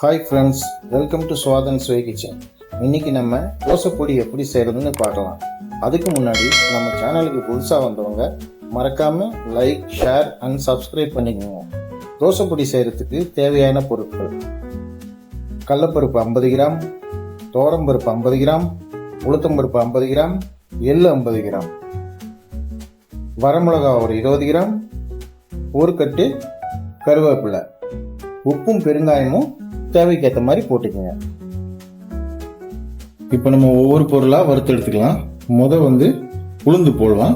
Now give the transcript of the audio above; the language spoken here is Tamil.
ஹாய் ஃப்ரெண்ட்ஸ், வெல்கம் டு சுவாதன் சுவை கிச்சன். இன்னைக்கு நம்ம தோசைப்பொடி எப்படி செய்கிறதுன்னு பார்க்கலாம். அதுக்கு முன்னாடி நம்ம சேனலுக்கு புதுசாக வந்தவங்க மறக்காமல் லைக், ஷேர் அண்ட் சப்ஸ்கிரைப் பண்ணிக்கோங்க. தோசைப்பொடி செய்கிறதுக்கு தேவையான பொருட்கள்: கடலைப்பருப்பு 50 கிராம், துவரம்பருப்பு 50 கிராம், உளுத்தம்பருப்பு 50 கிராம், எள்ளு 50 கிராம், வரமிளகா ஒரு 20 கிராம், ஒரு கட்டு கருவேப்பிலை, உப்பும் பெருங்காயமும் தேவைக்கேற்ற மாதிரி போட்டுக்கோங்க. இப்போ நம்ம ஒவ்வொரு பொருளாக வறுத்து எடுத்துக்கலாம். உளுந்து போடலாம்.